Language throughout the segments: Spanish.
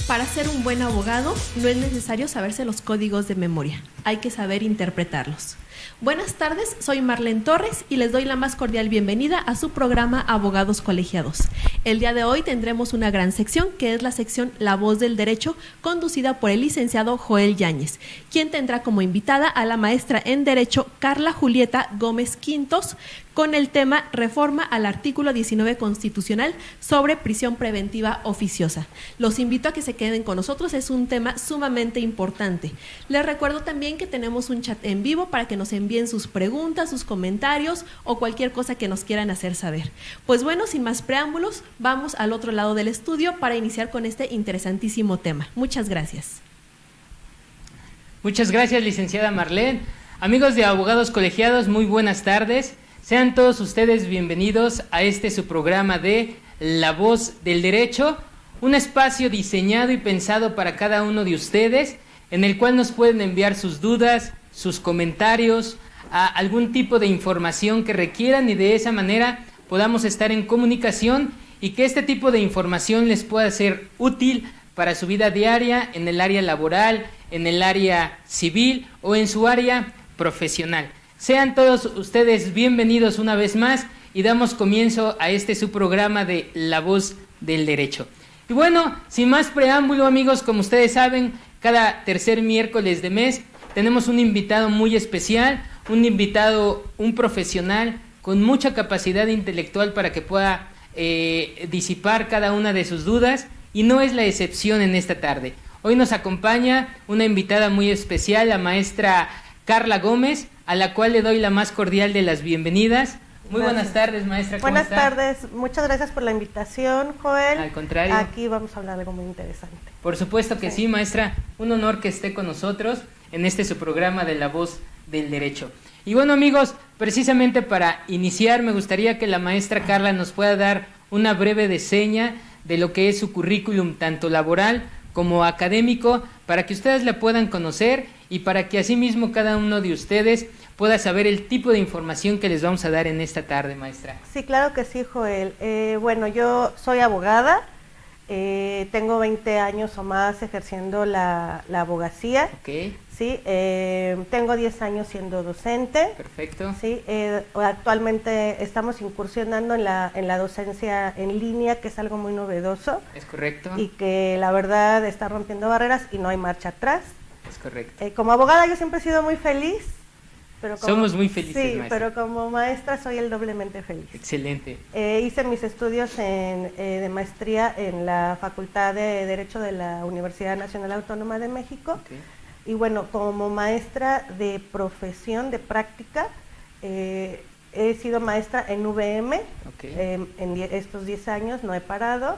Para ser un buen abogado no es necesario saberse los códigos de memoria, hay que saber interpretarlos. Buenas tardes, soy Marlene Torres y les doy la más cordial bienvenida a su programa Abogados Colegiados. El día de hoy tendremos una gran sección que es la sección La Voz del Derecho, conducida por el licenciado Joel Yáñez, quien tendrá como invitada a la maestra en Derecho Carla Julieta Gómez Quintos, con el tema Reforma al artículo 19 constitucional sobre prisión preventiva oficiosa. Los invito a que se queden con nosotros, es un tema sumamente importante. Les recuerdo también que tenemos un chat en vivo para que nos envíen sus preguntas, sus comentarios o cualquier cosa que nos quieran hacer saber. Pues bueno, sin más preámbulos, vamos al otro lado del estudio para iniciar con este interesantísimo tema. Muchas gracias. Muchas gracias, licenciada Marlene. Amigos de Abogados Colegiados, muy buenas tardes. Sean todos ustedes bienvenidos a su programa de La Voz del Derecho, un espacio diseñado y pensado para cada uno de ustedes, en el cual nos pueden enviar sus dudas, sus comentarios, algún tipo de información que requieran y de esa manera podamos estar en comunicación y que este tipo de información les pueda ser útil para su vida diaria, en el área laboral, en el área civil o en su área profesional. Sean todos ustedes bienvenidos una vez más y damos comienzo a su programa de La Voz del Derecho. Y bueno, sin más preámbulo, amigos, como ustedes saben, cada tercer miércoles de mes tenemos un invitado muy especial, un profesional con mucha capacidad intelectual para que pueda disipar cada una de sus dudas, y no es la excepción en esta tarde. Hoy nos acompaña una invitada muy especial, la maestra Carla Gómez, a la cual le doy la más cordial de las bienvenidas. Muy buenas tardes, maestra. ¿Cómo está? Buenas tardes, muchas gracias por la invitación, Joel. Al contrario. Aquí vamos a hablar de algo muy interesante. Por supuesto que sí, maestra. Un honor que esté con nosotros en su programa de La Voz del Derecho. Y bueno, amigos, precisamente para iniciar me gustaría que la maestra Carla nos pueda dar una breve reseña de lo que es su currículum, tanto laboral como académico, para que ustedes la puedan conocer y para que asimismo cada uno de ustedes pueda saber el tipo de información que les vamos a dar en esta tarde, maestra. Sí, claro que sí, Joel. Bueno, yo soy abogada, tengo 20 años o más ejerciendo la abogacía. Ok. Sí, tengo 10 años siendo docente. Perfecto. Sí, actualmente estamos incursionando en la docencia en línea, que es algo muy novedoso. Es correcto. Y que la verdad está rompiendo barreras y no hay marcha atrás. Es correcto. Como abogada yo siempre he sido muy feliz. Pero somos muy felices, sí, maestra. pero como maestra soy el doblemente feliz. Excelente. Hice mis estudios de maestría en la Facultad de Derecho de la Universidad Nacional Autónoma de México. Okay. Y bueno, como maestra de profesión, de práctica, he sido maestra en VM. Okay. En estos 10 años no he parado.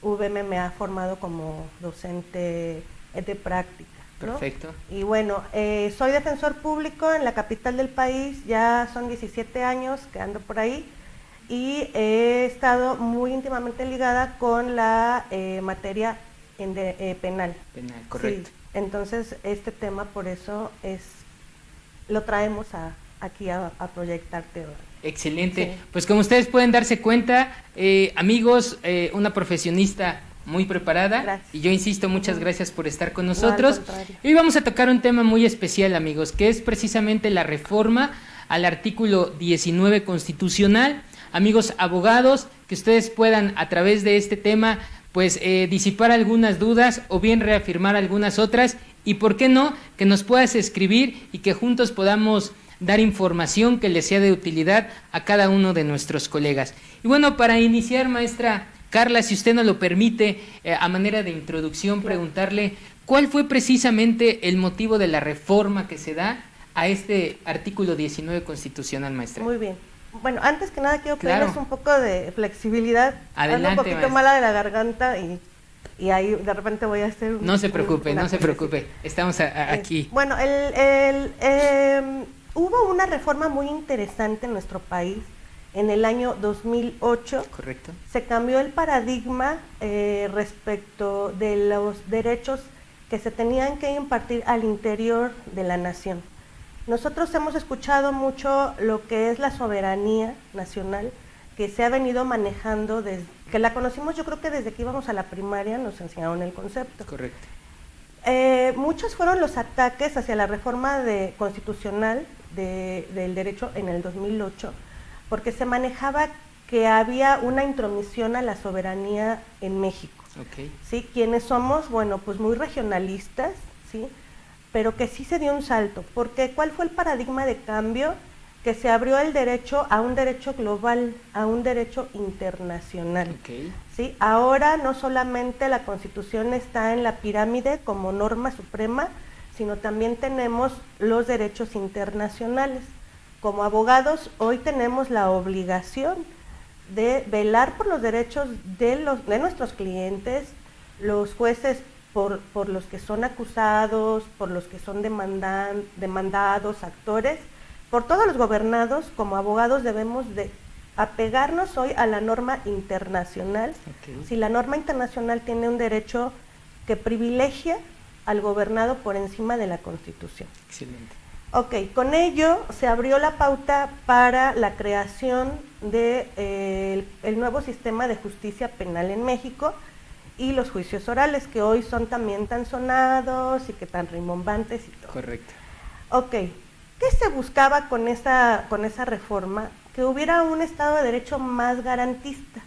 VM me ha formado como docente de práctica, ¿no? Perfecto. Y bueno, soy defensor público en la capital del país, ya son 17 años que ando por ahí, y he estado muy íntimamente ligada con la materia penal. Penal, correcto. Sí, entonces este tema por eso lo traemos aquí a proyectarte hoy. Excelente. Sí. Pues como ustedes pueden darse cuenta, amigos, una profesionista muy preparada. Gracias. Y yo insisto, muchas gracias por estar con nosotros. No, Hoy vamos a tocar un tema muy especial, amigos, que es precisamente la reforma al artículo 19 constitucional. Amigos abogados, que ustedes puedan a través de este tema pues disipar algunas dudas o bien reafirmar algunas otras, y por qué no, que nos puedas escribir y que juntos podamos dar información que les sea de utilidad a cada uno de nuestros colegas. Y bueno, para iniciar, maestra Carla, si usted nos lo permite, a manera de introducción, preguntarle cuál fue precisamente el motivo de la reforma que se da a artículo 19 constitucional, maestra. Muy bien. Bueno, antes que nada quiero pedirles un poco de flexibilidad. Adelante, ando un poquito maestra. mala de la garganta y ahí de repente voy a hacer... No se preocupe, no se preocupe. Estamos aquí. Bueno, hubo una reforma muy interesante en nuestro país en el año 2008. Correcto. Se cambió el paradigma respecto de los derechos que se tenían que impartir al interior de la nación. Nosotros hemos escuchado mucho lo que es la soberanía nacional, que se ha venido manejando desde que la conocimos, yo creo que desde que íbamos a la primaria nos enseñaron el concepto. Correcto. Muchos fueron los ataques hacia la reforma constitucional del derecho en el 2008, porque se manejaba que había una intromisión a la soberanía en México. Okay. ¿Sí? Quienes somos, bueno, pues muy regionalistas, ¿sí? Pero que sí se dio un salto, porque ¿cuál fue el paradigma de cambio? Que se abrió el derecho a un derecho global, a un derecho internacional. Okay. ¿Sí? Ahora no solamente la Constitución está en la pirámide como norma suprema, sino también tenemos los derechos internacionales. Como abogados, hoy tenemos la obligación de velar por los derechos de nuestros clientes, los jueces por los que son acusados, por los que son demandados, actores, por todos los gobernados. Como abogados debemos de apegarnos hoy a la norma internacional. Okay. Si la norma internacional tiene un derecho que privilegia al gobernado por encima de la Constitución. Excelente. Ok, con ello se abrió la pauta para la creación de el nuevo sistema de justicia penal en México y los juicios orales, que hoy son también tan sonados y que tan rimbombantes y todo. Correcto. Ok, ¿qué se buscaba con esa reforma? Que hubiera un Estado de Derecho más garantista,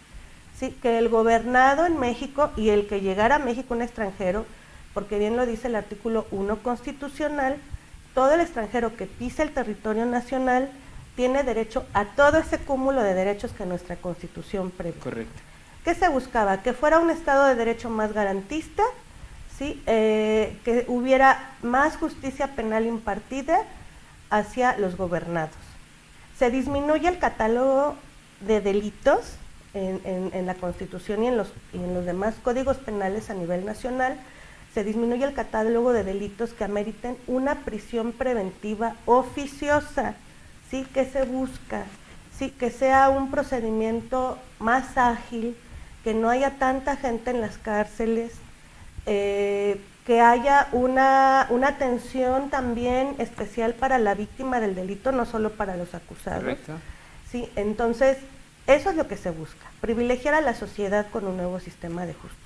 ¿sí? Que el gobernado en México y el que llegara a México un extranjero, porque bien lo dice el artículo 1 constitucional, todo el extranjero que pise el territorio nacional tiene derecho a todo ese cúmulo de derechos que nuestra Constitución prevé. Correcto. ¿Qué se buscaba? Que fuera un Estado de Derecho más garantista, ¿sí? Que hubiera más justicia penal impartida hacia los gobernados. Se disminuye el catálogo de delitos en la Constitución y en los demás códigos penales a nivel nacional. Se disminuye el catálogo de delitos que ameriten una prisión preventiva oficiosa. ¿Sí? ¿Qué se busca? ¿Sí? Que sea un procedimiento más ágil, que no haya tanta gente en las cárceles, que haya una atención también especial para la víctima del delito, no solo para los acusados. Correcto. ¿Sí? Entonces, eso es lo que se busca, privilegiar a la sociedad con un nuevo sistema de justicia.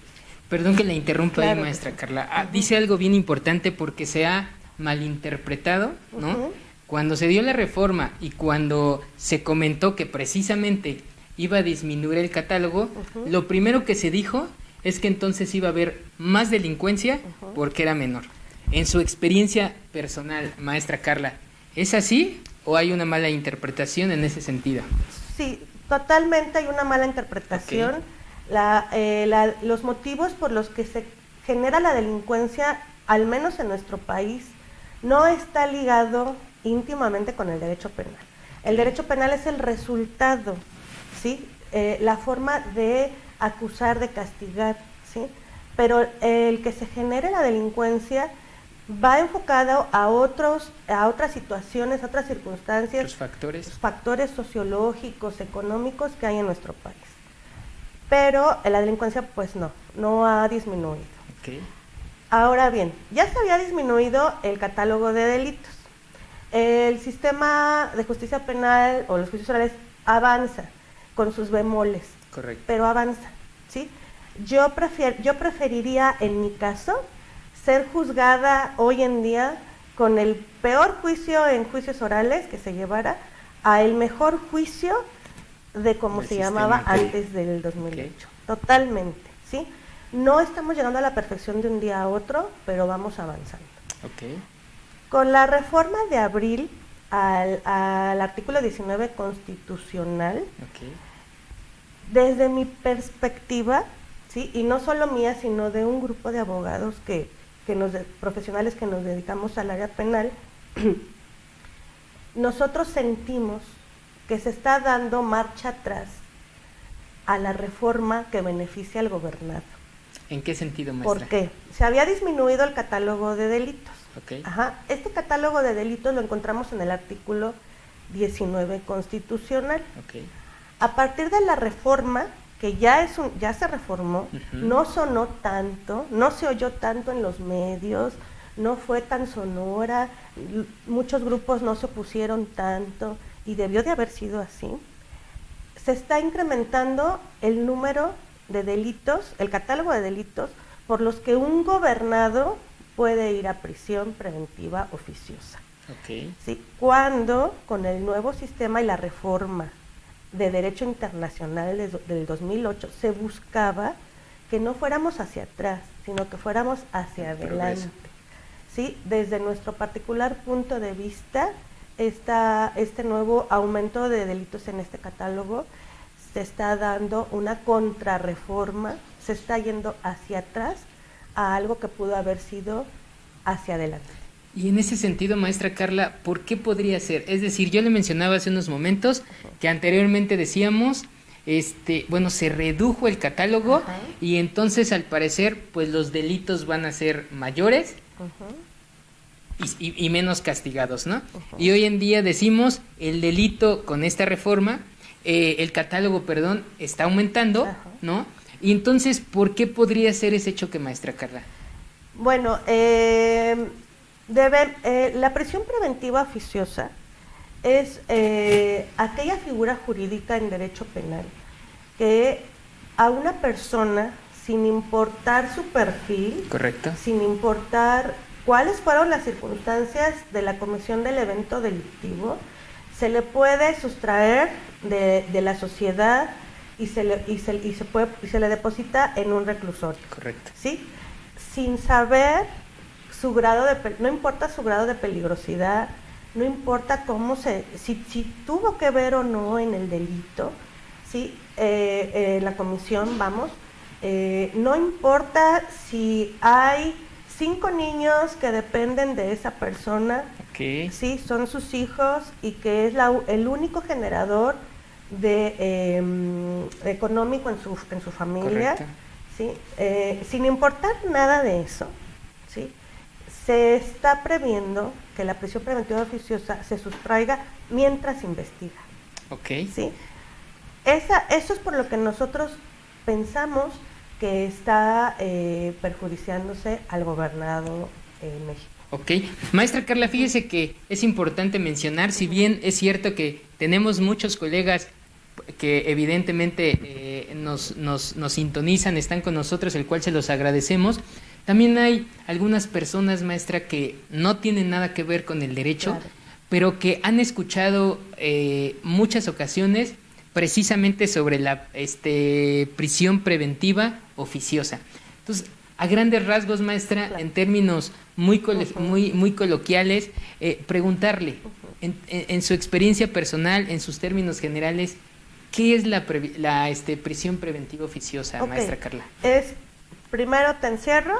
Perdón que la interrumpa ahí, Claro, maestra sí. Carla. Dice algo bien importante porque se ha malinterpretado, ¿no? Ujú. Cuando se dio la reforma y cuando se comentó que precisamente iba a disminuir el catálogo, Ujú. lo primero que se dijo es que entonces iba a haber más delincuencia Ujú. porque era menor. En su experiencia personal, maestra Carla, ¿es así o hay una mala interpretación en ese sentido? Sí, totalmente hay una mala interpretación. Ok. Los motivos por los que se genera la delincuencia, al menos en nuestro país, no está ligado íntimamente con el derecho penal. El derecho penal es el resultado, ¿sí? La forma de acusar, de castigar, ¿sí? Pero el que se genere la delincuencia va enfocado a otras situaciones, a otras circunstancias, Los factores sociológicos, económicos que hay en nuestro país. Pero la delincuencia pues no ha disminuido. Okay. Ahora bien, ya se había disminuido el catálogo de delitos. El sistema de justicia penal o los juicios orales avanza con sus bemoles, Correcto. pero avanza, ¿sí? Yo preferiría, en mi caso, ser juzgada hoy en día con el peor juicio en juicios orales que se llevara a el mejor juicio de como Del se sistema llamaba anterior. antes del 2008. Okay. Totalmente, ¿sí? No estamos llegando a la perfección de un día a otro, pero vamos avanzando. Ok. Con la reforma de abril al artículo 19 constitucional, Ok. desde mi perspectiva, ¿sí? Y no solo mía, sino de un grupo de abogados profesionales que nos dedicamos al área penal, nosotros sentimos que se está dando marcha atrás a la reforma que beneficia al gobernado. ¿En qué sentido, maestra? ¿Por qué? Se había disminuido el catálogo de delitos. Ok. Ajá. Este catálogo de delitos lo encontramos en el artículo 19 constitucional. Ok. A partir de la reforma, que ya se reformó, no sonó tanto, no se oyó tanto en los medios, no fue tan sonora, muchos grupos no se opusieron tanto y debió de haber sido así. Se está incrementando el número de delitos, el catálogo de delitos por los que un gobernado puede ir a prisión preventiva oficiosa. Okay. ¿Sí? Cuando con el nuevo sistema y la reforma de derecho internacional del 2008 se buscaba que no fuéramos hacia atrás, sino que fuéramos hacia adelante. ¿Sí? Desde nuestro particular punto de vista, este nuevo aumento de delitos en este catálogo se está dando una contrarreforma, se está yendo hacia atrás a algo que pudo haber sido hacia adelante. Y en ese sentido, maestra Carla, ¿por qué podría ser? Es decir, yo le mencionaba hace unos momentos que anteriormente decíamos, bueno, se redujo el catálogo y entonces al parecer, pues los delitos van a ser mayores y menos castigados, ¿no? Y hoy en día decimos, el delito con esta reforma, el catálogo, perdón, está aumentando, ¿no? Y entonces, ¿por qué podría ser ese choque, maestra Carla? Bueno, la prisión preventiva oficiosa es aquella figura jurídica en derecho penal que a una persona, sin importar su perfil, correcto, sin importar cuáles fueron las circunstancias de la comisión del evento delictivo, se le puede sustraer de la sociedad y se le deposita en un reclusorio. Correcto. ¿Sí? Sin saber su grado no importa su grado de peligrosidad, no importa si tuvo que ver o no en el delito, ¿sí? La comisión, no importa si hay 5 niños que dependen de esa persona, sí, son sus hijos y que es el único generador económico en su familia, ¿sí? Sin importar nada de eso, ¿sí? Se está previendo que la prisión preventiva oficiosa se sustraiga mientras investiga. ¿Sí? Eso es por lo que nosotros pensamos que está perjudiciándose al gobernado en México. Maestra Carla, fíjese que es importante mencionar, si bien es cierto que tenemos muchos colegas que evidentemente nos sintonizan, están con nosotros, el cual se los agradecemos. También hay algunas personas, maestra, que no tienen nada que ver con el derecho, pero que han escuchado muchas ocasiones precisamente sobre la prisión preventiva oficiosa. Entonces, a grandes rasgos, maestra, en términos muy coloquiales, preguntarle, en su experiencia personal, en sus términos generales, ¿qué es la prisión preventiva oficiosa, maestra Carla? Es, primero te encierro,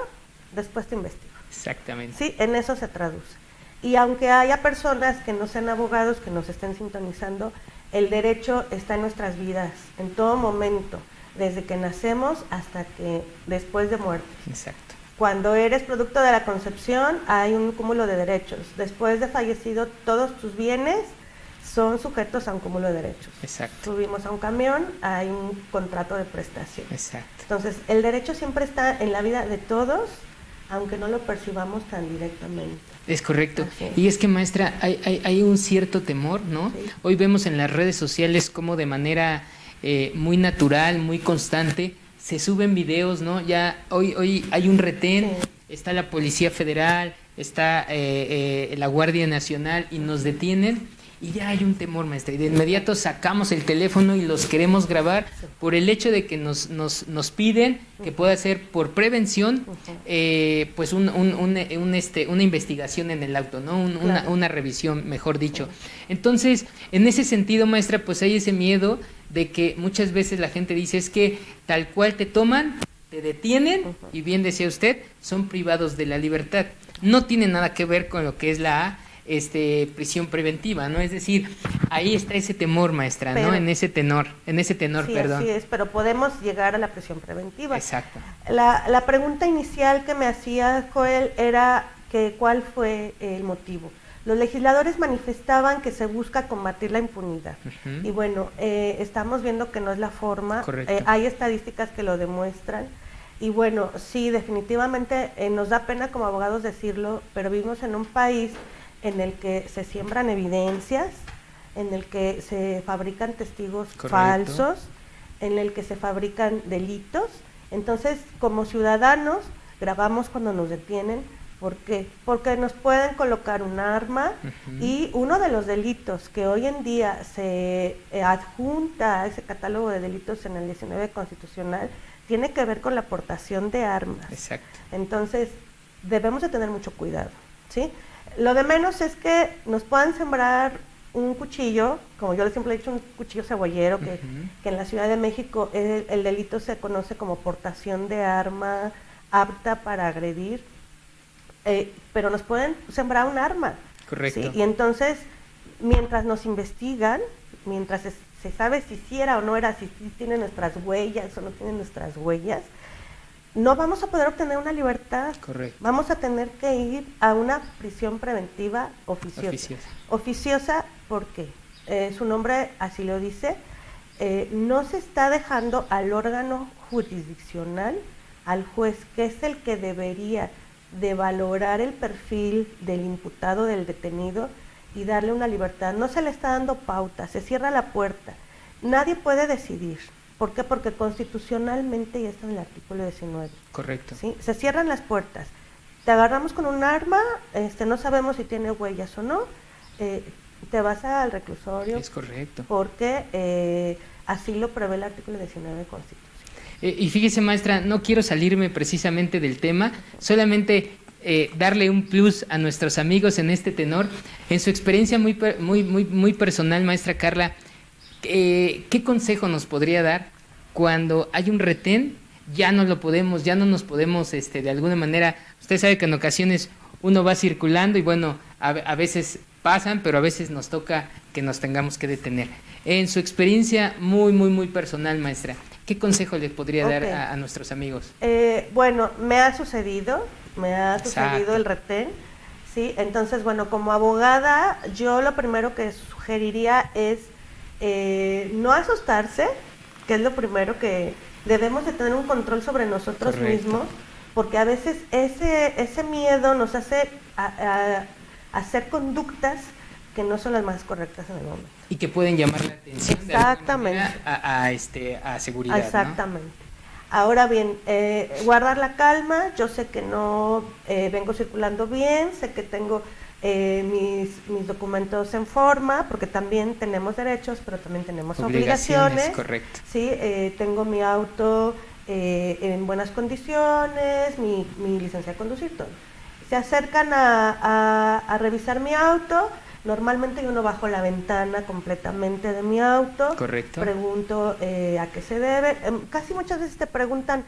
después te investigo. Exactamente. Sí, en eso se traduce. Y aunque haya personas que no sean abogados, que nos estén sintonizando, el derecho está en nuestras vidas, en todo momento, desde que nacemos hasta que después de muerte. Exacto. Cuando eres producto de la concepción, hay un cúmulo de derechos. Después de fallecido, todos tus bienes son sujetos a un cúmulo de derechos. Exacto. Subimos a un camión, hay un contrato de prestación. Exacto. Entonces, el derecho siempre está en la vida de todos, aunque no lo percibamos tan directamente. Es correcto. Y es que, maestra, hay un cierto temor, ¿no? Sí. Hoy vemos en las redes sociales cómo de manera muy natural, muy constante, se suben videos, ¿no? Ya hoy hay un retén, está la Policía Federal, está la Guardia Nacional y nos detienen. Y ya hay un temor, maestra, y de inmediato sacamos el teléfono y los queremos grabar por el hecho de que nos piden que pueda ser por prevención, pues una investigación en el auto, ¿no? Una revisión, mejor dicho. Entonces, en ese sentido, maestra, pues hay ese miedo de que muchas veces la gente dice, es que tal cual te toman, te detienen, y bien decía usted, son privados de la libertad. No tiene nada que ver con lo que es la prisión preventiva, ¿no? Es decir, ahí está ese temor, maestra, pero, ¿no? En ese tenor, sí, perdón. Así es, pero podemos llegar a la prisión preventiva. Exacto. La pregunta inicial que me hacía Joel era que cuál fue el motivo. Los legisladores manifestaban que se busca combatir la impunidad. Ujú. Y bueno, estamos viendo que no es la forma. Correcto. Hay estadísticas que lo demuestran. Y bueno, sí, definitivamente nos da pena como abogados decirlo, pero vivimos en un país en el que se siembran evidencias, en el que se fabrican testigos Correcto. falsos, en el que se fabrican delitos. Entonces, como ciudadanos, grabamos cuando nos detienen. ¿Por qué? Porque nos pueden colocar un arma y uno de los delitos que hoy en día se adjunta a ese catálogo de delitos en el 19 constitucional tiene que ver con la portación de armas. Exacto. Entonces, debemos de tener mucho cuidado, ¿sí? Lo de menos es que nos puedan sembrar un cuchillo, como yo siempre he dicho, un cuchillo cebollero, que en la Ciudad de México el delito se conoce como portación de arma apta para agredir. Pero nos pueden sembrar un arma. Correcto. ¿Sí? Y entonces, mientras nos investigan, mientras se sabe si era o no era, si tiene nuestras huellas o no tiene nuestras huellas, no vamos a poder obtener una libertad. Correcto. Vamos a tener que ir a una prisión preventiva oficiosa. Oficiosa porque su nombre así lo dice, no se está dejando al órgano jurisdiccional, al juez, que es el que debería de valorar el perfil del imputado, del detenido, y darle una libertad. No se le está dando pauta, se cierra la puerta. Nadie puede decidir. ¿Por qué? Porque constitucionalmente ya está en el artículo 19. Correcto. ¿Sí? Se cierran las puertas. Te agarramos con un arma, no sabemos si tiene huellas o no, te vas al reclusorio. Es correcto. Porque así lo prevé el artículo 19 de Constitución. Y fíjese, maestra, no quiero salirme precisamente del tema, solamente darle un plus a nuestros amigos en este tenor. En su experiencia muy personal, maestra Carla, ¿qué consejo nos podría dar cuando hay un retén? Ya no nos podemos, de alguna manera, usted sabe que en ocasiones uno va circulando y bueno, a veces pasan, pero a veces nos toca que nos tengamos que detener. En su experiencia muy personal, maestra, ¿qué consejo le podría dar a nuestros amigos? Bueno, me ha sucedido Exacto. el retén, ¿sí? Entonces, bueno, como abogada, yo lo primero que sugeriría es no asustarse, que es lo primero que debemos de tener un control sobre nosotros Correcto. mismos, porque a veces ese miedo nos hace hacer conductas que no son las más correctas en el momento. Y que pueden llamar la atención Exactamente. de alguna manera a seguridad. Exactamente. ¿No? Ahora bien, guardar la calma. Yo sé que no vengo circulando bien, sé que tengo mis documentos en forma, porque también tenemos derechos, pero también tenemos obligaciones. Correcto. Sí, tengo mi auto en buenas condiciones, mi licencia de conducir, todo. Se acercan a revisar mi auto. Normalmente yo no bajo la ventana completamente de mi auto. Correcto. Pregunto a qué se debe. Casi muchas veces te preguntan,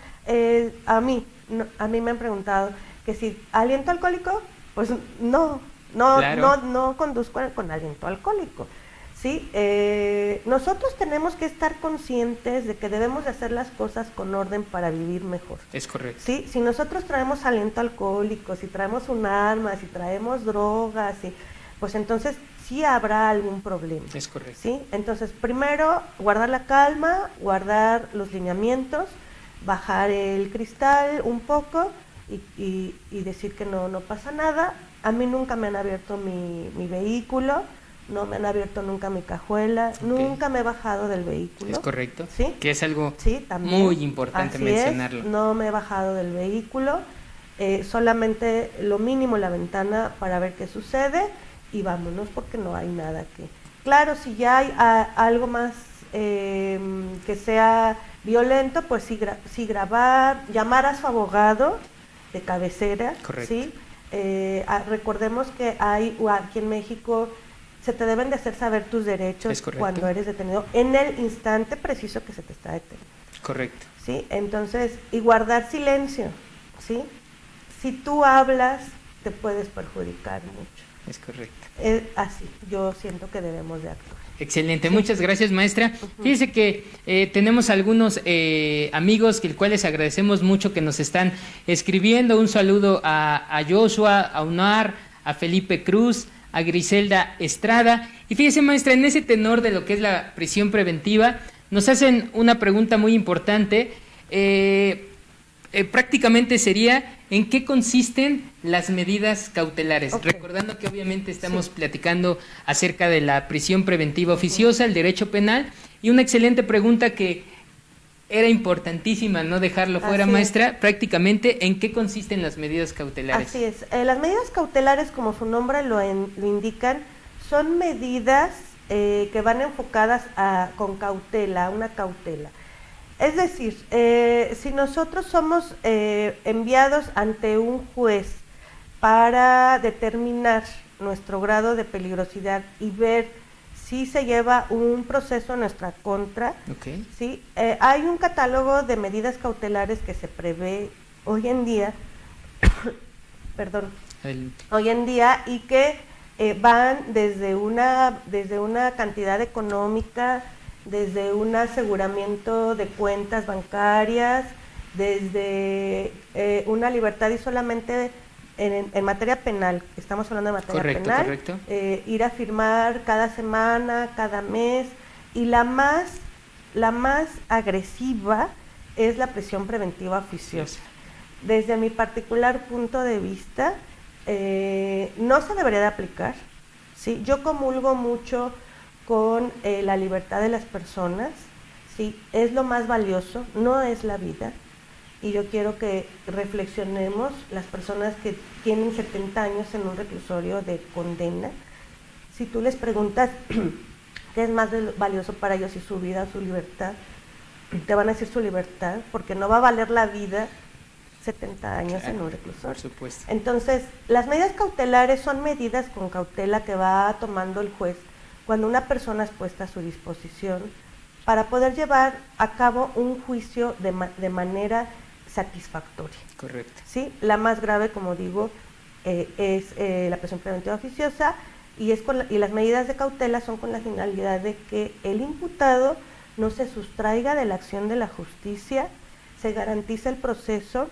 a mí me han preguntado que si aliento alcohólico, pues no conduzco con aliento alcohólico. ¿Sí? Nosotros tenemos que estar conscientes de que debemos de hacer las cosas con orden para vivir mejor. Es correcto. ¿Sí? Si nosotros traemos aliento alcohólico, si traemos un arma, si traemos drogas, pues entonces sí habrá algún problema. Es correcto. ¿Sí? Entonces, primero, guardar la calma, guardar los lineamientos, bajar el cristal un poco y decir que no pasa nada. A mí nunca me han abierto mi vehículo, no me han abierto nunca mi cajuela, nunca me he bajado del vehículo. Es correcto. ¿Sí? Que es algo también, muy importante así mencionarlo. No me he bajado del vehículo, solamente lo mínimo la ventana para ver qué sucede y vámonos, porque no hay nada que... Claro, si ya hay algo más que sea violento, pues sí grabar, llamar a su abogado de cabecera. Correcto. ¿Sí? Recordemos que aquí en México se te deben de hacer saber tus derechos cuando eres detenido, en el instante preciso que se te está deteniendo. Correcto. ¿Sí? Entonces, y guardar silencio, ¿sí? Si tú hablas, te puedes perjudicar mucho. Es correcto. Así, yo siento que debemos de actuar. Excelente, muchas gracias, maestra. Fíjese que tenemos algunos amigos, el cuales agradecemos mucho que nos están escribiendo. Un saludo a Joshua, a Unar, a Felipe Cruz, a Griselda Estrada. Y fíjese, maestra, en ese tenor de lo que es la prisión preventiva, nos hacen una pregunta muy importante. Prácticamente sería: ¿en qué consisten las medidas cautelares? Okay. Recordando que obviamente estamos platicando acerca de la prisión preventiva oficiosa, el derecho penal, y una excelente pregunta que era importantísima no dejarlo fuera, maestra, prácticamente: ¿en qué consisten las medidas cautelares? Así es. Las medidas cautelares, como su nombre lo indican, son medidas que van enfocadas con cautela, una cautela. Es decir, si nosotros somos enviados ante un juez para determinar nuestro grado de peligrosidad y ver si se lleva un proceso en nuestra contra, Okay. ¿sí? Hay un catálogo de medidas cautelares que se prevé hoy en día, hoy en día, y que van desde una cantidad económica, desde un aseguramiento de cuentas bancarias, desde una libertad, y solamente en materia penal, estamos hablando de materia penal, correcto. Ir a firmar cada semana, cada mes, y la más agresiva es la prisión preventiva oficiosa. Desde mi particular punto de vista, no se debería de aplicar, ¿sí? Yo comulgo mucho con la libertad de las personas, ¿sí? Es lo más valioso, no es la vida. Y yo quiero que reflexionemos, las personas que tienen 70 años en un reclusorio de condena, si tú les preguntas qué es más valioso para ellos, si su vida o su libertad, te van a decir su libertad, porque no va a valer la vida 70 años en un reclusorio. Por supuesto. Entonces, las medidas cautelares son medidas con cautela que va tomando el juez cuando una persona es puesta a su disposición para poder llevar a cabo un juicio de manera satisfactoria. Correcto. ¿Sí? La más grave, como digo, es la prisión preventiva oficiosa, y las medidas de cautela son con la finalidad de que el imputado no se sustraiga de la acción de la justicia, se garantice el proceso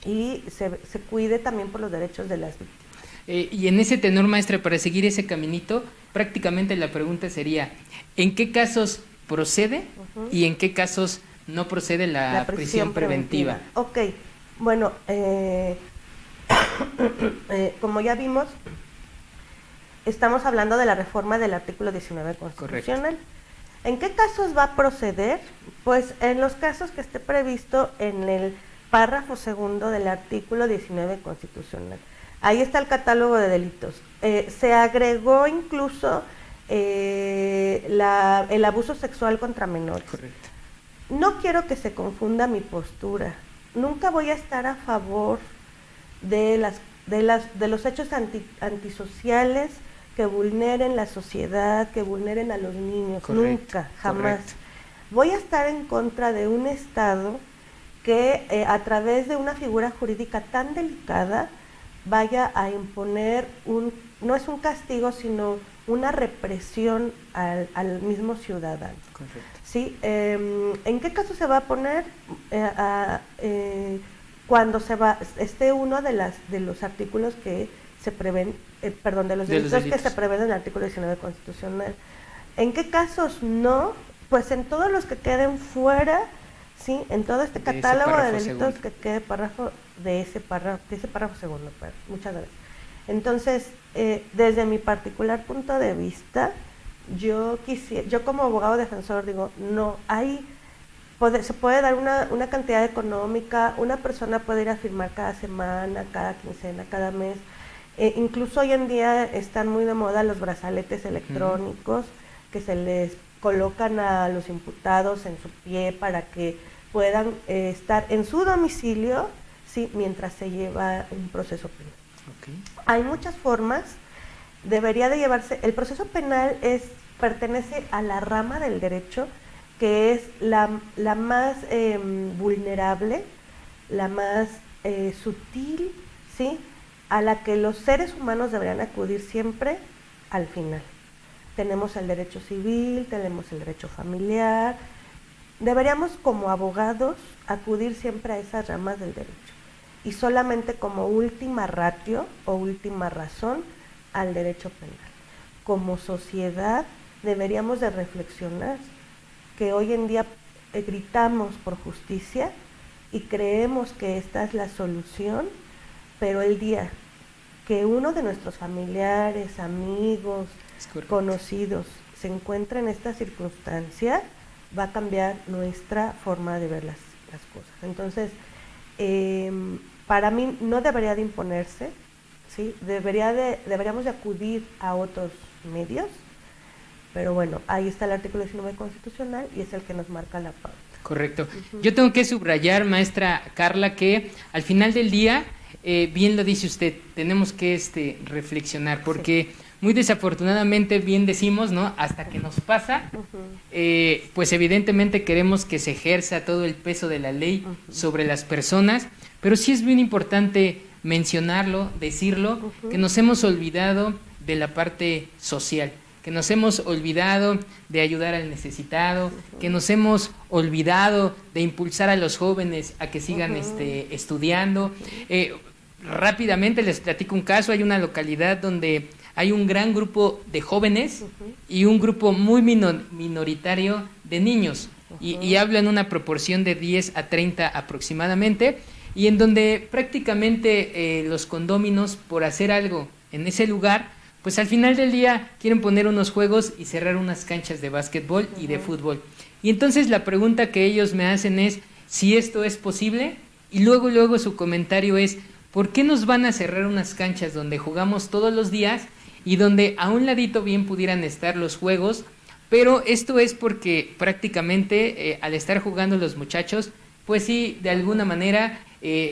y se cuide también por los derechos de las víctimas. Y en ese tenor, maestra, para seguir ese caminito, prácticamente la pregunta sería: ¿en qué casos procede y en qué casos no procede la prisión preventiva? Ok, bueno, como ya vimos, estamos hablando de la reforma del artículo 19 constitucional. Correcto. ¿En qué casos va a proceder? Pues en los casos que esté previsto en el párrafo segundo del artículo 19 constitucional. Ahí está el catálogo de delitos. Se agregó incluso el abuso sexual contra menores. Correcto. No quiero que se confunda mi postura. Nunca voy a estar a favor de los hechos antisociales que vulneren la sociedad, que vulneren a los niños. Correcto, Nunca, jamás. correcto. Voy a estar en contra de un Estado que a través de una figura jurídica tan delicada vaya a imponer no es un castigo, sino una represión al mismo ciudadano. Correcto. ¿Sí? ¿En qué caso se va a poner? Cuando esté uno de los artículos que se prevén, de los delitos que se prevén en el artículo 19 constitucional. ¿En qué casos no? Pues en todos los que queden fuera, ¿sí? En todo este catálogo de delitos que quede de ese párrafo segundo. Muchas gracias. Entonces, desde mi particular punto de vista, yo como abogado defensor digo, no, se puede dar una cantidad económica, una persona puede ir a firmar cada semana, cada quincena, cada mes. Incluso hoy en día están muy de moda los brazaletes electrónicos que se les colocan a los imputados en su pie para que puedan estar en su domicilio, ¿sí? Mientras se lleva un proceso penal. Okay. Hay muchas formas, debería de llevarse, el proceso penal pertenece a la rama del derecho que es la más vulnerable, la más sutil, ¿sí? A la que los seres humanos deberían acudir siempre al final. Tenemos el derecho civil, tenemos el derecho familiar. Deberíamos como abogados acudir siempre a esas ramas del derecho. Y solamente como última ratio o última razón al derecho penal. Como sociedad deberíamos de reflexionar que hoy en día gritamos por justicia y creemos que esta es la solución, pero el día que uno de nuestros familiares, amigos, conocidos se encuentra en esta circunstancia, va a cambiar nuestra forma de ver las cosas. Entonces, para mí no debería de imponerse, ¿sí? Deberíamos de acudir a otros medios, pero bueno, ahí está el artículo 19 constitucional y es el que nos marca la pauta. Correcto. Yo tengo que subrayar, maestra Carla, que al final del día, bien lo dice usted, tenemos que reflexionar, porque muy desafortunadamente, bien decimos, ¿no? Hasta que nos pasa, pues evidentemente queremos que se ejerza todo el peso de la ley sobre las personas, pero sí es bien importante mencionarlo, decirlo, que nos hemos olvidado de la parte social, que nos hemos olvidado de ayudar al necesitado, que nos hemos olvidado de impulsar a los jóvenes a que sigan estudiando. Rápidamente les platico un caso. Hay una localidad donde hay un gran grupo de jóvenes y un grupo muy minoritario de niños, y hablo en una proporción de 10 a 30 aproximadamente, y en donde prácticamente los condóminos, por hacer algo en ese lugar, pues al final del día quieren poner unos juegos y cerrar unas canchas de básquetbol y de fútbol. Y entonces la pregunta que ellos me hacen es si esto es posible, y luego su comentario es: ¿por qué nos van a cerrar unas canchas donde jugamos todos los días y donde a un ladito bien pudieran estar los juegos? Pero esto es porque prácticamente al estar jugando los muchachos, pues sí, de alguna manera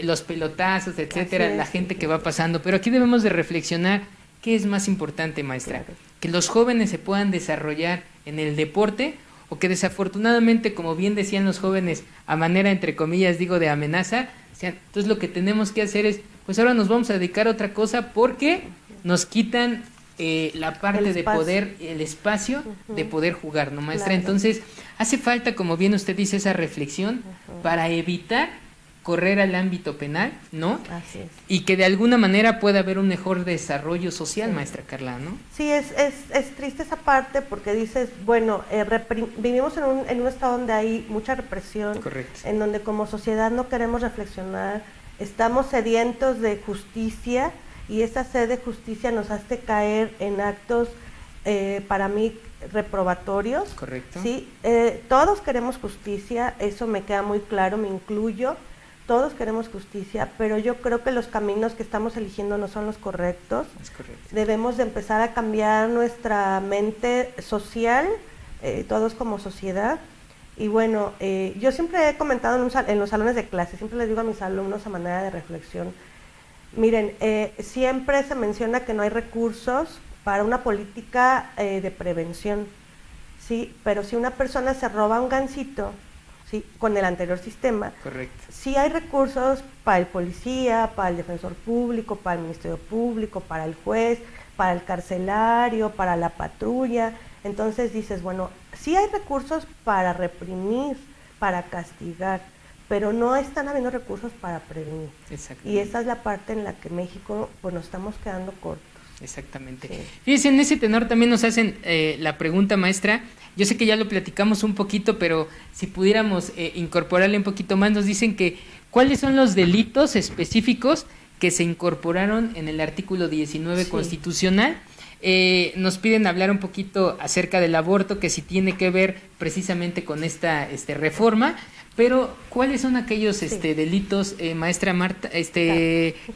los pelotazos, etcétera, la gente que va pasando. Pero aquí debemos de reflexionar qué es más importante, maestra, que los jóvenes se puedan desarrollar en el deporte, o que desafortunadamente, como bien decían los jóvenes, a manera, entre comillas, digo, de amenaza. Entonces lo que tenemos que hacer es, pues ahora nos vamos a dedicar a otra cosa, porque nos quitan la parte de poder, el espacio de poder jugar, ¿no, maestra? Claro. Entonces hace falta, como bien usted dice, esa reflexión para evitar correr al ámbito penal, ¿no? Así es. Y que de alguna manera pueda haber un mejor desarrollo social, maestra Carla, ¿no? Sí, es triste esa parte, porque dices, bueno, vivimos en un estado donde hay mucha represión. Correcto. En donde como sociedad no queremos reflexionar, estamos sedientos de justicia, y esa sed de justicia nos hace caer en actos, para mí, reprobatorios. Correcto. ¿Sí? Todos queremos justicia, eso me queda muy claro, me incluyo. Todos queremos justicia, pero yo creo que los caminos que estamos eligiendo no son los correctos. Es correcto. Debemos de empezar a cambiar nuestra mente social, todos como sociedad. Y bueno, yo siempre he comentado en los salones de clase, siempre les digo a mis alumnos a manera de reflexión, miren, siempre se menciona que no hay recursos para una política de prevención, ¿sí? Pero si una persona se roba un gansito, ¿sí?, con el anterior sistema, correcto, sí hay recursos para el policía, para el defensor público, para el ministerio público, para el juez, para el carcelario, para la patrulla. Entonces dices, bueno, sí hay recursos para reprimir, para castigar, pero no están habiendo recursos para prevenir. Y esa es la parte en la que México, pues, nos estamos quedando cortos. Exactamente. Sí. Fíjense, en ese tenor también nos hacen la pregunta, maestra. Yo sé que ya lo platicamos un poquito, pero si pudiéramos incorporarle un poquito más, nos dicen que ¿cuáles son los delitos específicos que se incorporaron en el artículo 19 constitucional? Nos piden hablar un poquito acerca del aborto, que sí tiene que ver precisamente con esta reforma, pero ¿cuáles son aquellos delitos, maestra Marta,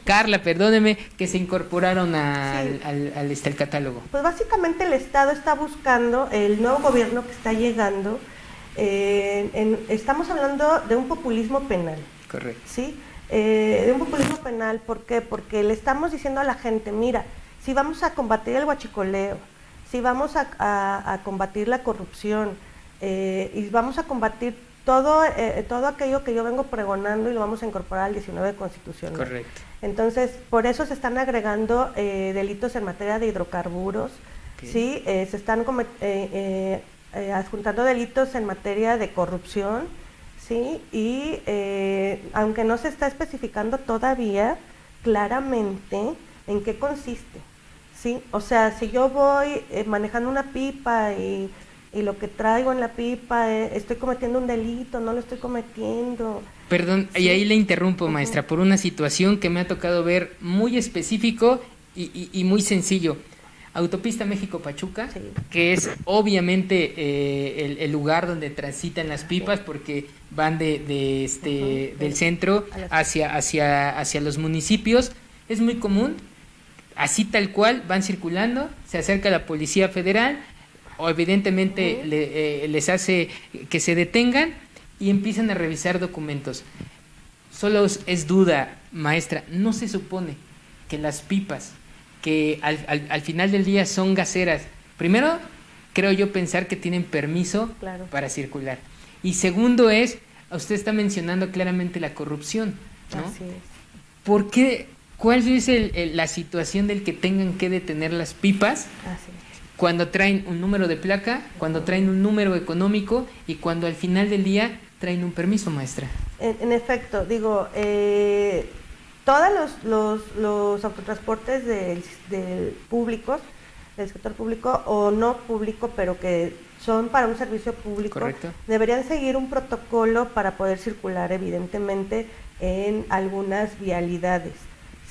Carla, perdóneme, que se incorporaron al catálogo? Pues básicamente el Estado está buscando, el nuevo gobierno que está llegando, estamos hablando de un populismo penal. Correcto. ¿Sí? De un populismo penal, ¿por qué? Porque le estamos diciendo a la gente, mira, si vamos a combatir el huachicoleo, si vamos a combatir la corrupción, y vamos a combatir todo aquello que yo vengo pregonando, y lo vamos a incorporar al 19 constitucional. Correcto. Entonces, por eso se están agregando delitos en materia de hidrocarburos, ¿sí? Se están adjuntando delitos en materia de corrupción, ¿sí? Y aunque no se está especificando todavía claramente en qué consiste, ¿sí? O sea, si yo voy manejando una pipa y lo que traigo en la pipa, estoy cometiendo un delito, no lo estoy cometiendo. Perdón, Sí. y ahí le interrumpo, maestra, por una situación que me ha tocado ver muy específico y muy sencillo. Autopista México-Pachuca, Sí. que es obviamente el lugar donde transitan las pipas, porque van del centro hacia los municipios. Es muy común, así tal cual, van circulando, se acerca la Policía Federal, o evidentemente les hace que se detengan y empiezan a revisar documentos. Solo es duda, maestra, ¿no se supone que las pipas, que al final del día son gaseras, primero creo yo pensar que tienen permiso para circular, y segundo usted está mencionando claramente la corrupción, ¿no? Así es. ¿Por qué? ¿Cuál es la situación del que tengan que detener las pipas? Así es. Cuando traen un número de placa, cuando traen un número económico y cuando al final del día traen un permiso, maestra. En efecto, digo, todos los autotransportes del público, del sector público o no público, pero que son para un servicio público, correcto, deberían seguir un protocolo para poder circular, evidentemente, en algunas vialidades.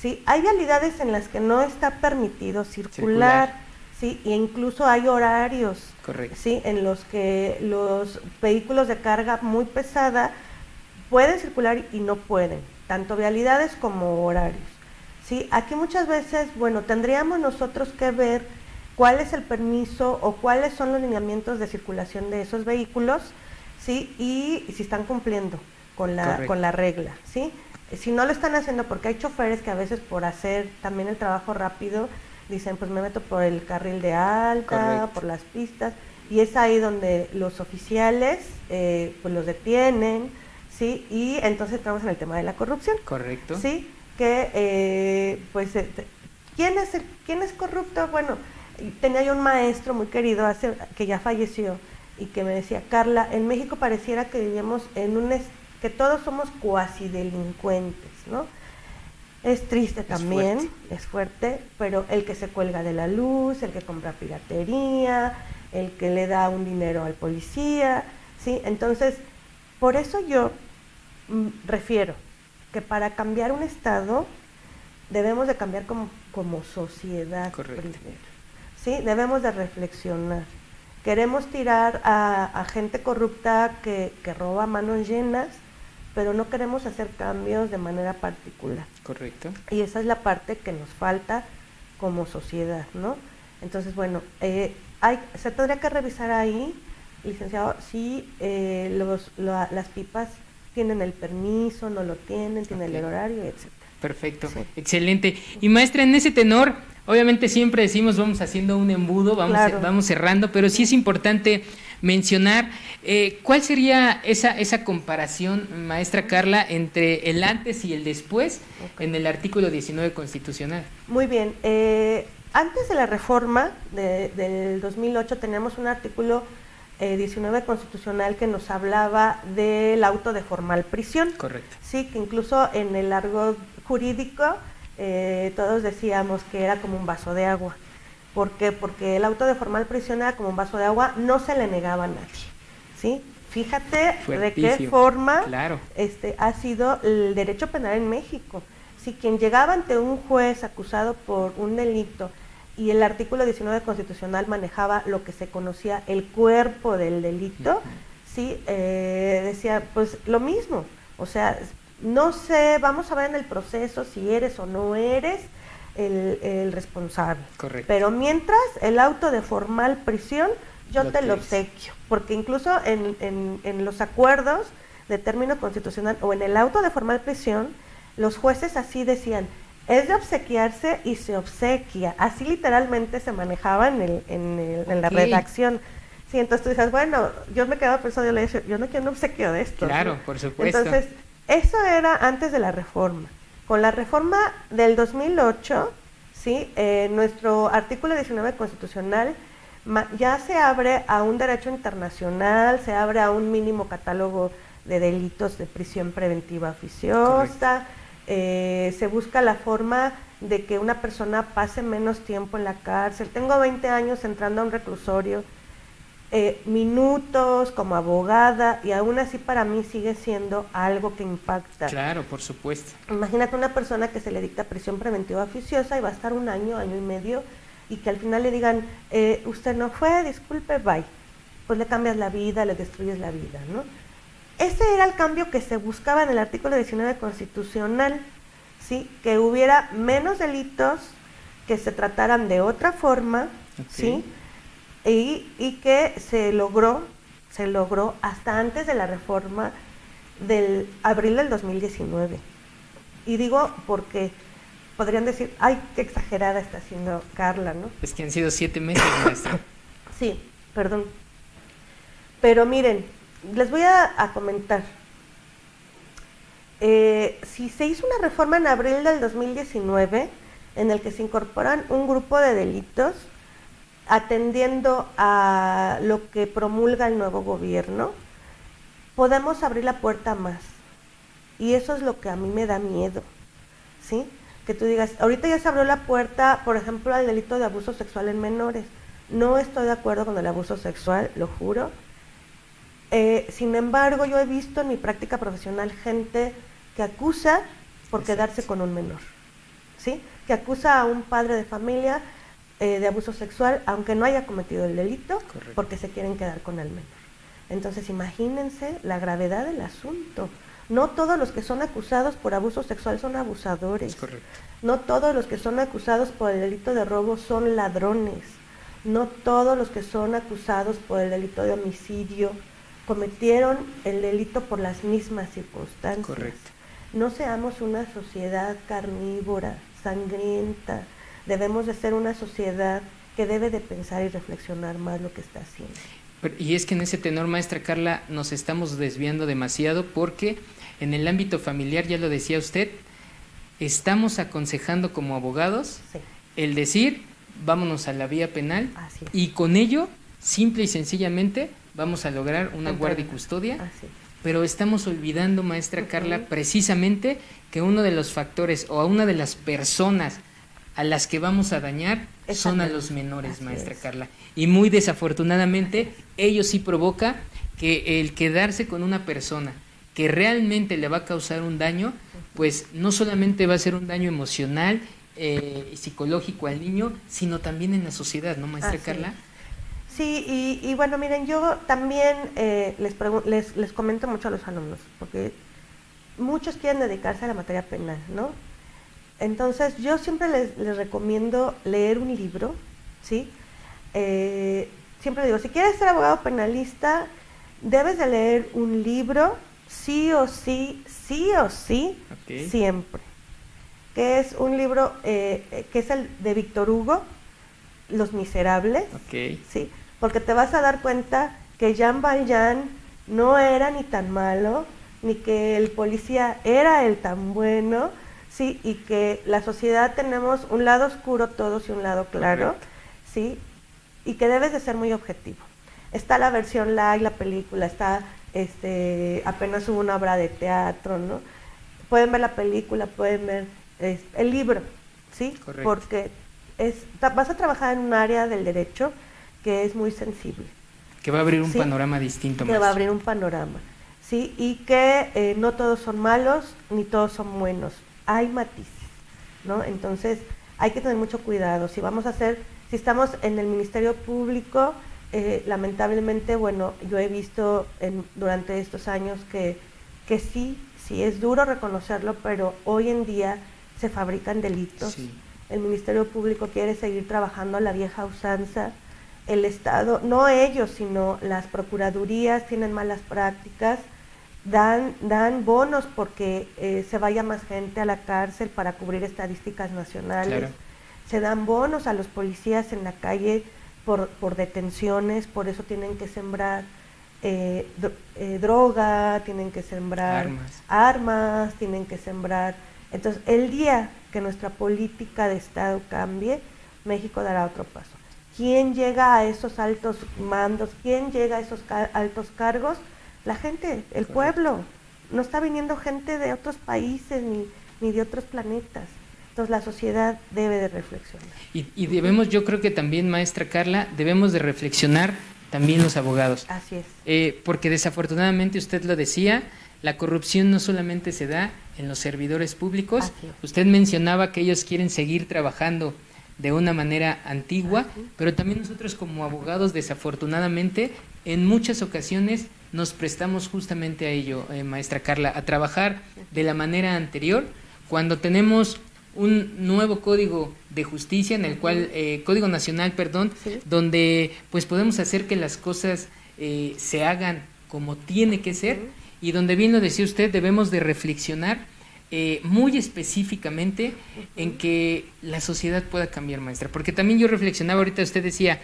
¿Sí? Hay vialidades en las que no está permitido circular. Sí, e incluso hay horarios, correcto, sí, en los que los vehículos de carga muy pesada pueden circular y no pueden, tanto vialidades como horarios. Sí, aquí muchas veces, bueno, tendríamos nosotros que ver cuál es el permiso o cuáles son los lineamientos de circulación de esos vehículos, sí, y si están cumpliendo con la regla, sí. Si no lo están haciendo, porque hay choferes que a veces por hacer también el trabajo rápido dicen, pues me meto por el carril de alta, correcto, por las pistas, y es ahí donde los oficiales pues los detienen, ¿sí? Y entonces entramos en el tema de la corrupción. Correcto. ¿Sí? Que, ¿quién es corrupto? Bueno, tenía yo un maestro muy querido, que ya falleció, y que me decía, Carla, en México pareciera que vivimos que todos somos cuasi delincuentes, ¿no? Es triste también, es fuerte, pero el que se cuelga de la luz, el que compra piratería, el que le da un dinero al policía, ¿sí? Entonces, por eso yo refiero que para cambiar un estado debemos de cambiar como sociedad. Correcto. Primero, ¿sí? Debemos de reflexionar. Queremos tirar a gente corrupta que roba a manos llenas, pero no queremos hacer cambios de manera particular. Correcto. Y esa es la parte que nos falta como sociedad, ¿no? Entonces, bueno, se tendría que revisar ahí, licenciado, si las pipas tienen el permiso, no lo tienen el horario, etc. Perfecto, sí. Excelente. Y maestra, en ese tenor, obviamente siempre decimos vamos haciendo un embudo, vamos cerrando, pero sí es importante mencionar cuál sería esa comparación, maestra Carla, entre el antes y el después en el artículo 19 constitucional. Muy bien, antes de la reforma del 2008 teníamos un artículo 19 constitucional que nos hablaba del auto de formal prisión. Correcto. Sí, que incluso en el argot jurídico todos decíamos que era como un vaso de agua. ¿Por qué? Porque el auto de formal prisión era como un vaso de agua, no se le negaba a nadie, ¿sí? Fíjate de qué forma ha sido el derecho penal en México. Si quien llegaba ante un juez acusado por un delito y el artículo 19 constitucional manejaba lo que se conocía el cuerpo del delito, sí, decía pues lo mismo, o sea, no sé, vamos a ver en el proceso si eres o no eres el responsable. Correcto. Pero mientras el auto de formal prisión yo te lo obsequio, porque incluso en los acuerdos de término constitucional o en el auto de formal prisión, los jueces así decían, es de obsequiarse y se obsequia, así literalmente se manejaba en la redacción. Sí, entonces tú dices, bueno, yo me quedaba pensando, yo le decía, yo no quiero un obsequio de esto. Claro, ¿sí? Por supuesto. Entonces, eso era antes de la reforma. Con la reforma del 2008, ¿sí? Nuestro artículo 19 constitucional ya se abre a un derecho internacional, se abre a un mínimo catálogo de delitos de prisión preventiva oficiosa, se busca la forma de que una persona pase menos tiempo en la cárcel. Tengo 20 años entrando a un reclusorio, minutos como abogada, y aún así para mí sigue siendo algo que impacta. Claro, por supuesto. Imagínate una persona que se le dicta prisión preventiva oficiosa y va a estar un año, año y medio, y que al final le digan, usted no fue, disculpe, bye. Pues le cambias la vida, le destruyes la vida, ¿no? Ese era el cambio que se buscaba en el artículo 19 constitucional, ¿sí? Que hubiera menos delitos, que se trataran de otra forma, ¿sí? Y que se logró hasta antes de la reforma del abril del 2019. Y digo porque podrían decir, ay, qué exagerada está siendo Carla, ¿no? Es que han sido 7 meses, maestra. Sí, perdón. Pero miren, les voy a comentar. Si se hizo una reforma en abril del 2019, en el que se incorporan un grupo de delitos, atendiendo a lo que promulga el nuevo gobierno, podemos abrir la puerta más. Y eso es lo que a mí me da miedo, ¿sí? Que tú digas, ahorita ya se abrió la puerta, por ejemplo, al delito de abuso sexual en menores. No estoy de acuerdo con el abuso sexual, lo juro. Sin embargo, yo he visto en mi práctica profesional gente que acusa por quedarse con un menor, ¿sí? Que acusa a un padre de familia de abuso sexual, aunque no haya cometido el delito, correcto, porque se quieren quedar con el menor. Entonces, imagínense la gravedad del asunto. No todos los que son acusados por abuso sexual son abusadores. Correcto. No todos los que son acusados por el delito de robo son ladrones. No todos los que son acusados por el delito de homicidio cometieron el delito por las mismas circunstancias. Correcto. No seamos una sociedad carnívora, sangrienta. Debemos de ser una sociedad que debe de pensar y reflexionar más lo que está haciendo. Y es que en ese tenor, maestra Carla, nos estamos desviando demasiado porque en el ámbito familiar, ya lo decía usted, estamos aconsejando como abogados el decir, vámonos a la vía penal, y con ello, simple y sencillamente, vamos a lograr una guardia y custodia, pero estamos olvidando, maestra Carla, precisamente que uno de los factores o a una de las personas a las que vamos a dañar son a los menores, maestra Carla. Y muy desafortunadamente, ello sí provoca que el quedarse con una persona que realmente le va a causar un daño, pues no solamente va a ser un daño emocional y psicológico al niño, sino también en la sociedad, ¿no, maestra Carla? Sí, y bueno, miren, yo también les comento mucho a los alumnos, porque muchos quieren dedicarse a la materia penal, ¿no? Entonces, yo siempre les recomiendo leer un libro, ¿sí? Siempre digo, si quieres ser abogado penalista, debes de leer un libro, sí o sí, siempre. Que es un libro que es el de Víctor Hugo, Los Miserables, ¿sí? Porque te vas a dar cuenta que Jean Valjean no era ni tan malo, ni que el policía era el tan bueno, sí, y que la sociedad tenemos un lado oscuro todos y un lado claro, sí, y que debes de ser muy objetivo. Está la versión live, la película, está apenas hubo una obra de teatro, ¿no? Pueden ver la película, pueden ver el libro, ¿sí? Correcto. Porque vas a trabajar en un área del derecho que es muy sensible. Que va a abrir un panorama distinto. Que va a abrir un panorama, ¿sí? Y que no todos son malos, ni todos son buenos. Hay matices, ¿no? Entonces hay que tener mucho cuidado. Si estamos en el Ministerio Público, lamentablemente, bueno, yo he visto durante estos años que sí es duro reconocerlo, pero hoy en día se fabrican delitos. Sí. El Ministerio Público quiere seguir trabajando a la vieja usanza. El Estado, no ellos, sino las procuradurías tienen malas prácticas. Dan bonos porque se vaya más gente a la cárcel para cubrir estadísticas nacionales. Claro. Se dan bonos a los policías en la calle por detenciones, por eso tienen que sembrar droga, tienen que sembrar armas, tienen que sembrar. Entonces, el día que nuestra política de Estado cambie, México dará otro paso. ¿Quién llega a esos altos mandos? ¿Quién llega a esos altos cargos? La gente, el pueblo. No está viniendo gente de otros países, ni de otros planetas. Entonces la sociedad debe de reflexionar. Y debemos, yo creo que también, maestra Carla, debemos de reflexionar también los abogados. Así es. Porque desafortunadamente usted lo decía, la corrupción no solamente se da en los servidores públicos. Usted mencionaba que ellos quieren seguir trabajando de una manera antigua, pero también nosotros como abogados, desafortunadamente, en muchas ocasiones nos prestamos justamente a ello, maestra Carla, a trabajar de la manera anterior, cuando tenemos un nuevo código de justicia, en el cual, código nacional, perdón, donde pues podemos hacer que las cosas se hagan como tiene que ser, y donde bien lo decía usted, debemos de reflexionar muy específicamente en que la sociedad pueda cambiar, maestra, porque también yo reflexionaba, ahorita usted decía,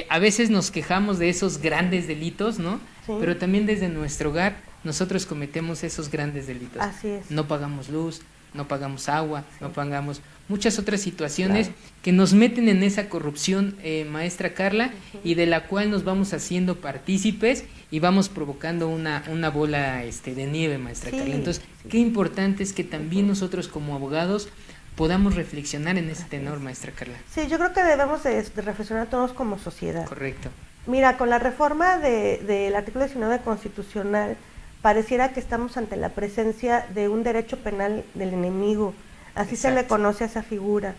a veces nos quejamos de esos grandes delitos, ¿no? Sí. Pero también desde nuestro hogar nosotros cometemos esos grandes delitos. Así es. No pagamos luz, no pagamos agua, no pagamos muchas otras situaciones que nos meten en esa corrupción, maestra Carla, y de la cual nos vamos haciendo partícipes y vamos provocando una bola de nieve, maestra Carla. Entonces, qué importante es que también nosotros como abogados podamos reflexionar en ese tenor, maestra Carla. Sí, yo creo que debemos de reflexionar todos como sociedad. Correcto. Mira, con la reforma del artículo 19 constitucional, pareciera que estamos ante la presencia de un derecho penal del enemigo, así se le conoce a esa figura.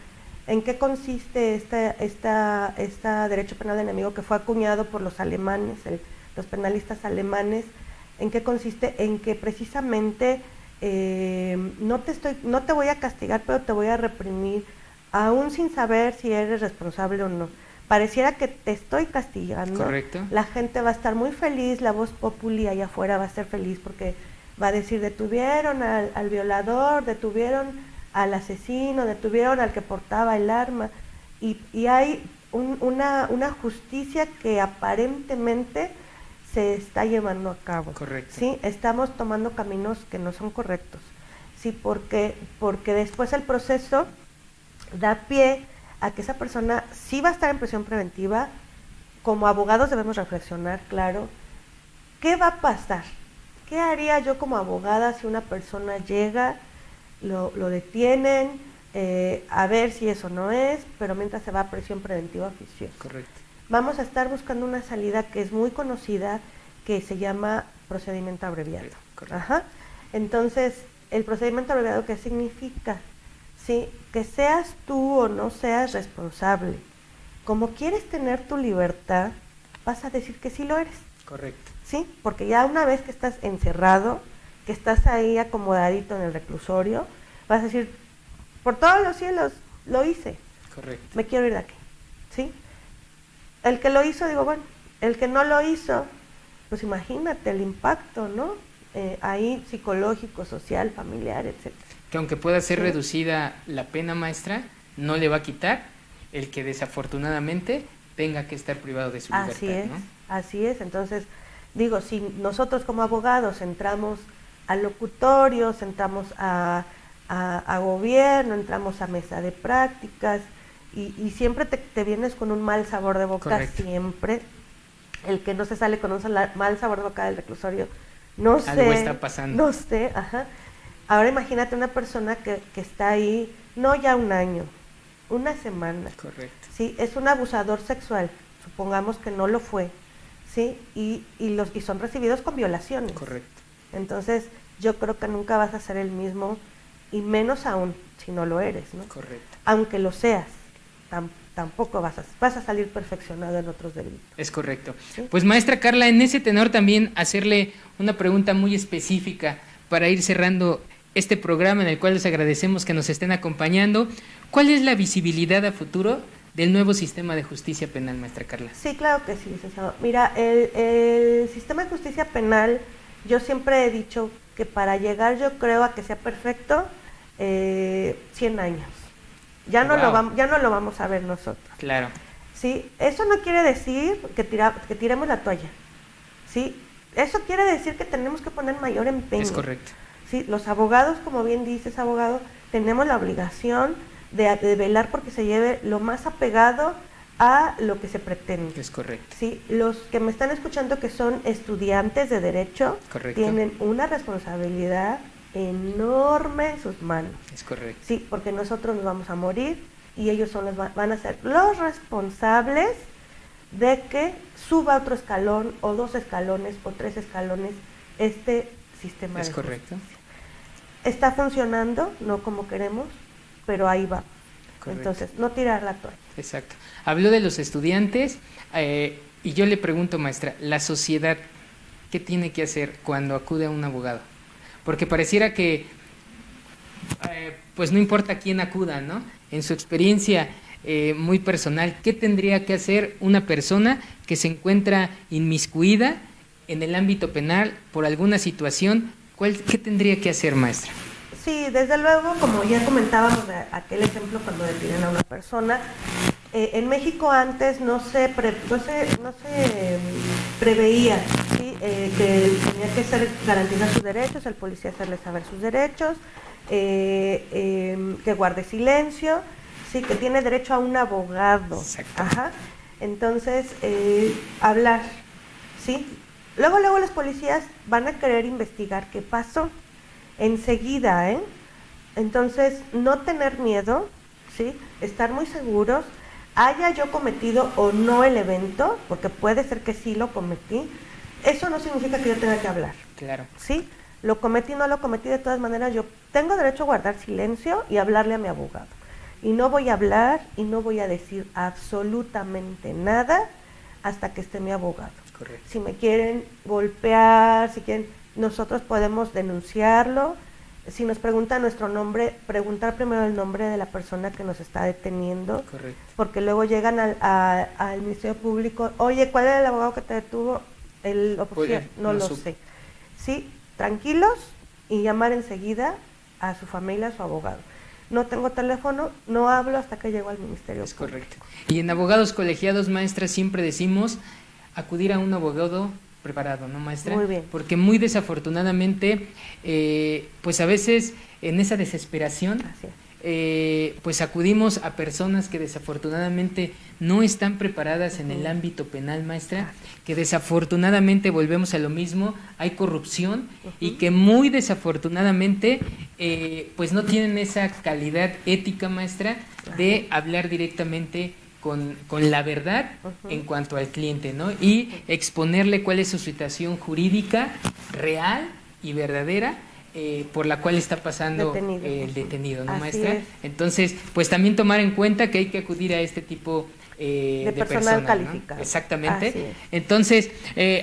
¿En qué consiste esta derecho penal del enemigo que fue acuñado por los alemanes, los penalistas alemanes? ¿En qué consiste? En que precisamente no te voy a castigar, pero te voy a reprimir, aún sin saber si eres responsable o no. Pareciera que te estoy castigando. Correcto. La gente va a estar muy feliz, la voz populi allá afuera va a ser feliz porque va a decir, detuvieron al violador, detuvieron al asesino, detuvieron al que portaba el arma, y hay una justicia que aparentemente se está llevando a cabo. Correcto. Sí, estamos tomando caminos que no son correctos. Sí, porque después el proceso da pie a que esa persona sí va a estar en prisión preventiva. Como abogados debemos reflexionar, claro, ¿qué va a pasar? ¿Qué haría yo como abogada si una persona llega, lo detienen, a ver si eso no es, pero mientras se va a prisión preventiva oficiosa? Correcto. Vamos a estar buscando una salida que es muy conocida, que se llama procedimiento abreviado. Correcto. Ajá. Entonces, el procedimiento abreviado, ¿qué significa? Sí, que seas tú o no seas responsable. Como quieres tener tu libertad, vas a decir que sí lo eres. Correcto. Sí, porque ya una vez que estás encerrado, que estás ahí acomodadito en el reclusorio, vas a decir, por todos los cielos, lo hice. Correcto. Me quiero ir de aquí. ¿Sí? El que lo hizo, digo, bueno, el que no lo hizo, pues imagínate el impacto, ¿no? Ahí psicológico, social, familiar, etcétera. Que aunque pueda ser reducida la pena, maestra, no le va a quitar el que desafortunadamente tenga que estar privado de su libertad, ¿no? Así es. Entonces, digo, si nosotros como abogados entramos a locutorios, entramos a gobierno, entramos a mesa de prácticas, y siempre te vienes con un mal sabor de boca. Correcto. Siempre. El que no se sale con un mal sabor de boca del reclusorio, no sé. Algo está pasando. No sé, ajá. Ahora imagínate una persona que está ahí, no ya un año, una semana. Correcto. Sí, es un abusador sexual, supongamos que no lo fue, sí, y son recibidos con violaciones. Correcto. Entonces, yo creo que nunca vas a ser el mismo, y menos aún si no lo eres, ¿no? Correcto. Aunque lo seas, tampoco vas a salir perfeccionado en otros delitos. Es correcto. ¿Sí? Pues maestra Carla, en ese tenor también hacerle una pregunta muy específica para ir cerrando este programa, en el cual les agradecemos que nos estén acompañando. ¿Cuál es la visibilidad a futuro del nuevo sistema de justicia penal, maestra Carla? Sí, claro que sí, licenciado. Mira, el sistema de justicia penal, yo siempre he dicho que para llegar, yo creo, a que sea perfecto, 100 años. Ya no lo vamos a ver nosotros. Claro. Sí, eso no quiere decir que tiremos la toalla. Sí, eso quiere decir que tenemos que poner mayor empeño. Es correcto. Sí, los abogados, como bien dices, abogado, tenemos la obligación de velar porque se lleve lo más apegado a lo que se pretende. Es correcto. Sí, los que me están escuchando que son estudiantes de Derecho, correcto, tienen una responsabilidad enorme en sus manos. Es correcto. Sí, porque nosotros nos vamos a morir y ellos van a ser los responsables de que suba otro escalón o 2 escalones o 3 escalones este sistema de justicia. Es correcto. Está funcionando, no como queremos, pero ahí va. Correcto. Entonces, no tirar la toalla. Exacto. Habló de los estudiantes y yo le pregunto, maestra, ¿la sociedad qué tiene que hacer cuando acude a un abogado? Porque pareciera que, pues no importa quién acuda, ¿no? En su experiencia muy personal, ¿qué tendría que hacer una persona que se encuentra inmiscuida en el ámbito penal por alguna situación? ¿Qué tendría que hacer, maestra? Sí, desde luego, como ya comentábamos de aquel ejemplo cuando detienen a una persona, en México antes no se preveía, ¿sí? Que tenía que garantizar sus derechos, el policía hacerle saber sus derechos, que guarde silencio, sí, que tiene derecho a un abogado. Exacto. Ajá. Entonces, hablar, ¿sí? Luego los policías van a querer investigar qué pasó enseguida, ¿eh? Entonces, no tener miedo, ¿sí? Estar muy seguros, haya yo cometido o no el evento, porque puede ser que sí lo cometí, eso no significa que yo tenga que hablar. Claro. ¿Sí? Lo cometí, no lo cometí, de todas maneras yo tengo derecho a guardar silencio y hablarle a mi abogado. Y no voy a hablar y no voy a decir absolutamente nada hasta que esté mi abogado. Correcto. Si me quieren golpear, si quieren, nosotros podemos denunciarlo. Si nos preguntan nuestro nombre, preguntar primero el nombre de la persona que nos está deteniendo. Correcto. Porque luego llegan al Ministerio Público, oye, ¿cuál era el abogado que te detuvo? El oficial, no lo sé. Sí, tranquilos y llamar enseguida a su familia, a su abogado. No tengo teléfono, no hablo hasta que llego al Ministerio Público. Es correcto. Y en abogados colegiados, maestra, siempre decimos acudir a un abogado preparado, ¿no, maestra? Muy bien. Porque muy desafortunadamente, pues a veces en esa desesperación, pues acudimos a personas que desafortunadamente no están preparadas en el ámbito penal, maestra, que desafortunadamente volvemos a lo mismo, hay corrupción y que muy desafortunadamente pues no tienen esa calidad ética, maestra, de hablar directamente con la verdad en cuanto al cliente, ¿no? Y exponerle cuál es su situación jurídica real y verdadera por la cual está pasando el detenido, ¿no, Así maestra? es. Entonces, pues también tomar en cuenta que hay que acudir a este tipo de personal personas, calificado. ¿no? Exactamente. Así es. Entonces,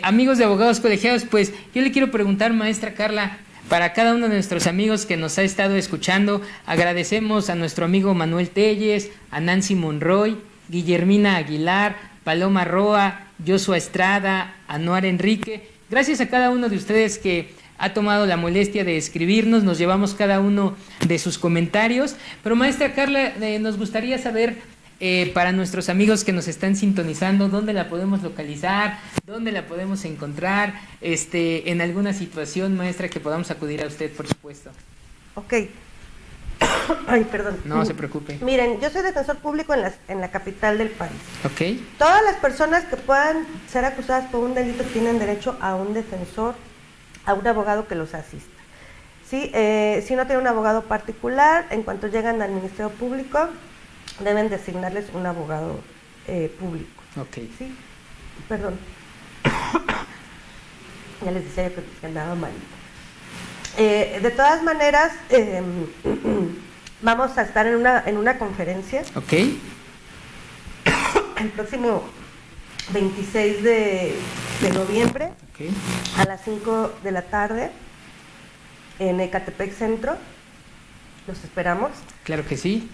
amigos de abogados colegiados, pues yo le quiero preguntar, maestra Carla, para cada uno de nuestros amigos que nos ha estado escuchando, agradecemos a nuestro amigo Manuel Telles, a Nancy Monroy, Guillermina Aguilar, Paloma Roa, Joshua Estrada, Anuar Enrique. Gracias a cada uno de ustedes que ha tomado la molestia de escribirnos, nos llevamos cada uno de sus comentarios. Pero maestra Carla, nos gustaría saber, para nuestros amigos que nos están sintonizando, dónde la podemos localizar, dónde la podemos encontrar, en alguna situación, maestra, que podamos acudir a usted, por supuesto. Ok. Ay, perdón. No se preocupe. Miren, yo soy defensor público en la capital del país. Ok. Todas las personas que puedan ser acusadas por un delito tienen derecho a un defensor, a un abogado que los asista. ¿Sí? Si no tienen un abogado particular, en cuanto llegan al Ministerio Público, deben designarles un abogado público. Ok. ¿Sí? Perdón. Ya les decía yo que andaba mal. De todas maneras, vamos a estar en una conferencia. Ok. El próximo 26 de noviembre, Ok. a las 5 de la tarde, en Ecatepec Centro. Los esperamos. Claro que sí.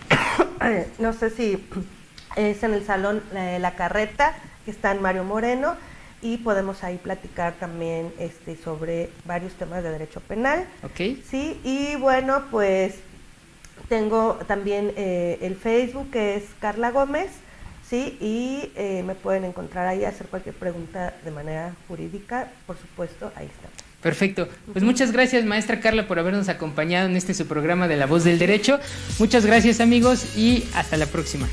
No sé si es en el salón La Carreta, que está en Mario Moreno, y podemos ahí platicar también sobre varios temas de derecho penal. Ok. Sí, y bueno, pues tengo también el Facebook, que es Carla Gómez, sí, y me pueden encontrar ahí, hacer cualquier pregunta de manera jurídica, por supuesto, ahí está. Perfecto. Pues muchas gracias, maestra Carla, por habernos acompañado en su programa de La Voz del Derecho. Muchas gracias, amigos, y hasta la próxima.